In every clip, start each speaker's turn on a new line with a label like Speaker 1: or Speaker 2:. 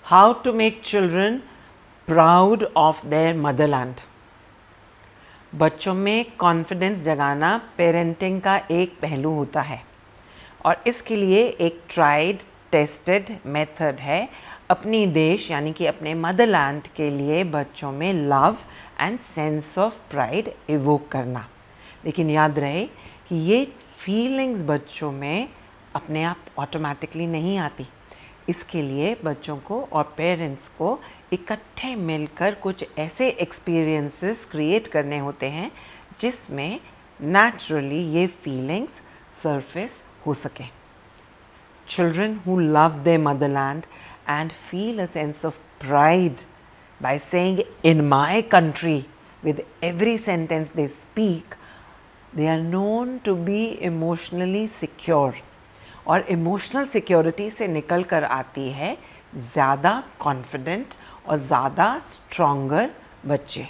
Speaker 1: How to make children proud of their motherland. बच्चों में confidence जगाना पेरेंटिंग का एक पहलू होता है और इसके लिए एक ट्राइड टेस्टेड मेथड है अपनी देश यानी कि अपने मदरलैंड के लिए बच्चों में love and sense of pride evoke करना। लेकिन याद रहे कि ये फीलिंग्स बच्चों में अपने आप ऑटोमेटिकली नहीं आती। इसके लिए बच्चों को और पेरेंट्स को इकट्ठे मिलकर कुछ ऐसे एक्सपीरियंसेस क्रिएट करने होते हैं जिसमें नेचुरली ये फीलिंग्स सरफेस हो सके। Children who love their motherland and feel a sense of pride by saying in my country with every sentence they speak, they are known to be emotionally secure। और emotional security से निकल कर आती है ज़्यादा confident और ज़्यादा stronger बच्चे।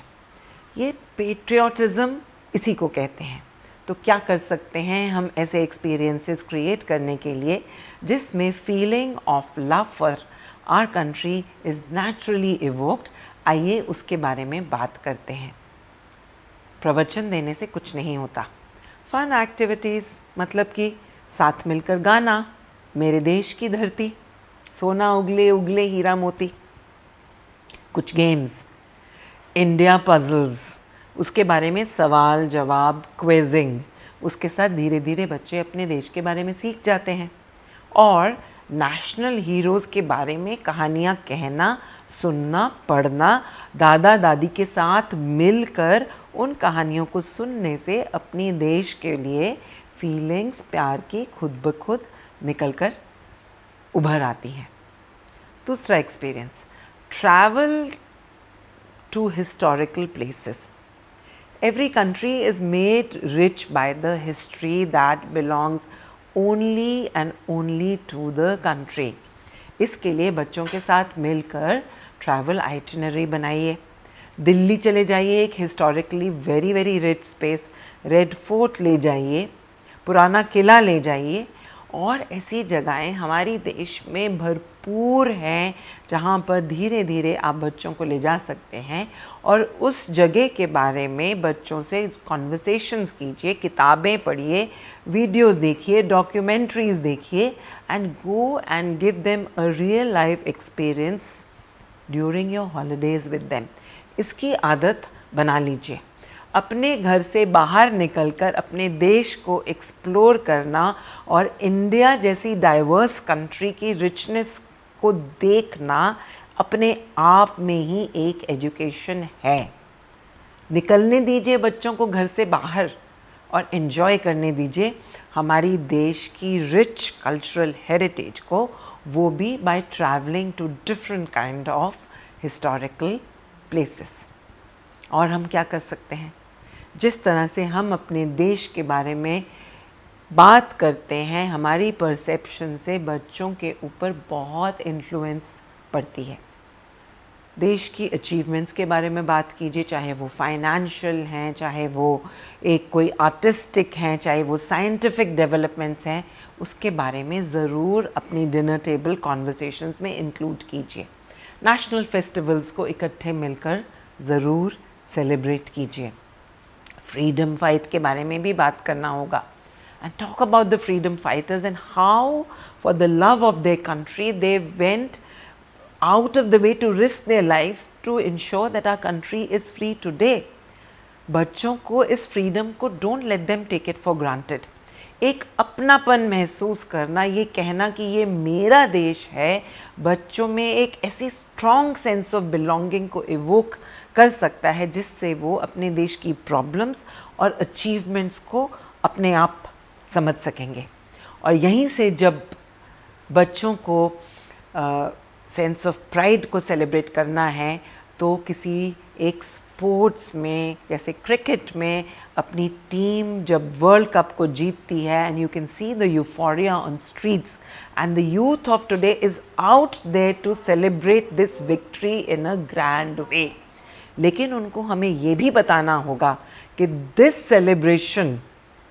Speaker 1: ये पेट्रियाटिज़म इसी को कहते हैं। तो क्या कर सकते हैं हम ऐसे एक्सपीरियंसेस क्रिएट करने के लिए जिसमें feeling of love for our country is naturally evoked. आइए उसके बारे में बात करते हैं। प्रवचन देने से कुछ नहीं होता। फन एक्टिविटीज़ मतलब कि साथ मिलकर गाना, मेरे देश की धरती, सोना उगले उगले हीरा मोती, कुछ गेम्स, इंडिया पजल्स, उसके बारे में सवाल जवाब, क्विजिंग, उसके साथ धीरे धीरे बच्चे अपने देश के बारे में सीख जाते हैं। और नेशनल हीरोज़ के बारे में कहानियाँ कहना, सुनना, पढ़ना, दादा दादी के साथ मिलकर उन कहानियों को सुनने से अपने देश के लिए फीलिंग्स प्यार की खुद ब खुद निकल कर उभर आती हैं। दूसरा experience, travel to historical places. Every country is made rich by the history that belongs only and only to the country। इसके लिए बच्चों के साथ मिलकर ट्रैवल आइटिनरी बनाइए। दिल्ली चले जाइए, एक historically very very rich space, red fort ले जाइए, पुराना किला ले जाइए। और ऐसी जगहें हमारी देश में भरपूर हैं जहाँ पर धीरे धीरे आप बच्चों को ले जा सकते हैं और उस जगह के बारे में बच्चों से कॉन्वर्सेशंस कीजिए, किताबें पढ़िए, वीडियोस देखिए, डॉक्यूमेंट्रीज देखिए and go and give them a real life experience during your holidays with them. इसकी आदत बना लीजिए। अपने घर से बाहर निकलकर अपने देश को एक्सप्लोर करना और इंडिया जैसी डाइवर्स कंट्री की रिचनेस को देखना अपने आप में ही एक एजुकेशन है। निकलने दीजिए बच्चों को घर से बाहर और एंजॉय करने दीजिए हमारी देश की रिच कल्चरल हेरिटेज को, वो भी by travelling to different kind of historical places. और हम क्या कर सकते हैं, जिस तरह से हम अपने देश के बारे में बात करते हैं हमारी परसेप्शन से बच्चों के ऊपर बहुत इन्फ्लुएंस पड़ती है। देश की अचीवमेंट्स के बारे में बात कीजिए, चाहे वो फाइनेंशियल हैं, चाहे वो एक कोई आर्टिस्टिक हैं, चाहे वो साइंटिफिक डेवलपमेंट्स हैं, उसके बारे में ज़रूर अपनी डिनर टेबल कॉन्वर्सेशंस में इंक्लूड कीजिए। नेशनल फेस्टिवल्स को इकट्ठे मिलकर ज़रूर सेलिब्रेट कीजिए। फ्रीडम फाइट के बारे में भी बात करना होगा and talk about the freedom fighters and how for the love of their country they went out of the way to risk their lives to ensure that our country is free today। बच्चों को इस freedom को don't let them take it for granted। एक अपनापन महसूस करना, ये कहना कि ये मेरा देश है, बच्चों में एक ऐसी स्ट्रॉन्ग सेंस ऑफ बिलोंगिंग को इवोक कर सकता है जिससे वो अपने देश की प्रॉब्लम्स और अचीवमेंट्स को अपने आप समझ सकेंगे। और यहीं से जब बच्चों को सेंस ऑफ प्राइड को सेलिब्रेट करना है तो किसी एक स्पोर्ट्स में, जैसे क्रिकेट में अपनी टीम जब वर्ल्ड कप को जीतती है and you can see the euphoria on streets and the youth of today is out there to celebrate this victory in a grand way. लेकिन उनको हमें ये भी बताना होगा कि this celebration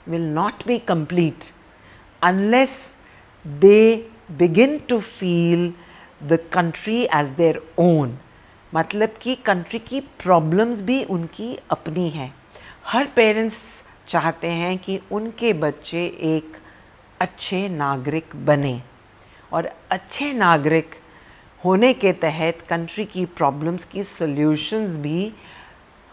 Speaker 1: will not be complete unless they begin to feel the country as their own, मतलब कि कंट्री की प्रॉब्लम्स भी उनकी अपनी हैं। हर पेरेंट्स चाहते हैं कि उनके बच्चे एक अच्छे नागरिक बने, और अच्छे नागरिक होने के तहत कंट्री की प्रॉब्लम्स की सॉल्यूशंस भी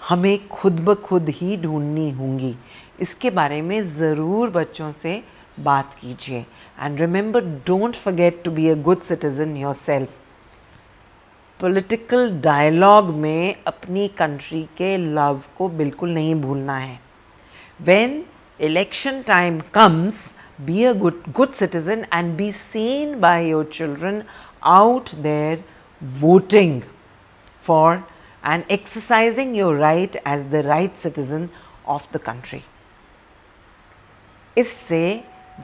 Speaker 1: हमें खुद ब खुद ही ढूंढनी होंगी। इसके बारे में ज़रूर बच्चों से बात कीजिए। And remember, don't forget to be a good citizen yourself. Political dialogue में अपनी कंट्री के लव को बिल्कुल नहीं भूलना है। When election time comes, be a good citizen and be seen by your children out there voting for and exercising your right as the right citizen of the country. इससे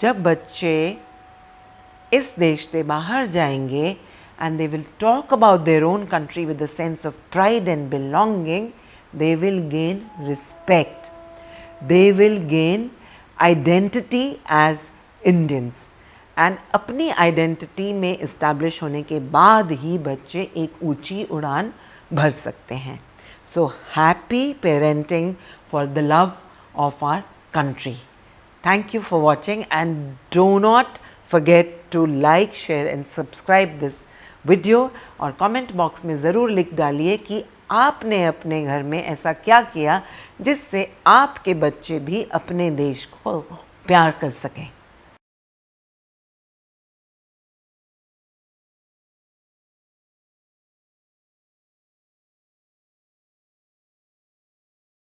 Speaker 1: जब बच्चे इस देश से बाहर जाएंगे and they will talk about their own country with a sense of pride and belonging, they will gain respect. They will gain identity as Indians. And अपनी identity में इस्टेब्लिश होने के बाद ही बच्चे एक ऊंची उड़ान भर सकते हैं। So happy parenting for the love of our country. Thank you for watching, and do not forget to like, share and subscribe this video, और कमेंट बॉक्स में ज़रूर लिख डालिए कि आपने अपने घर में ऐसा क्या किया जिससे आपके बच्चे भी अपने देश को प्यार कर सकें।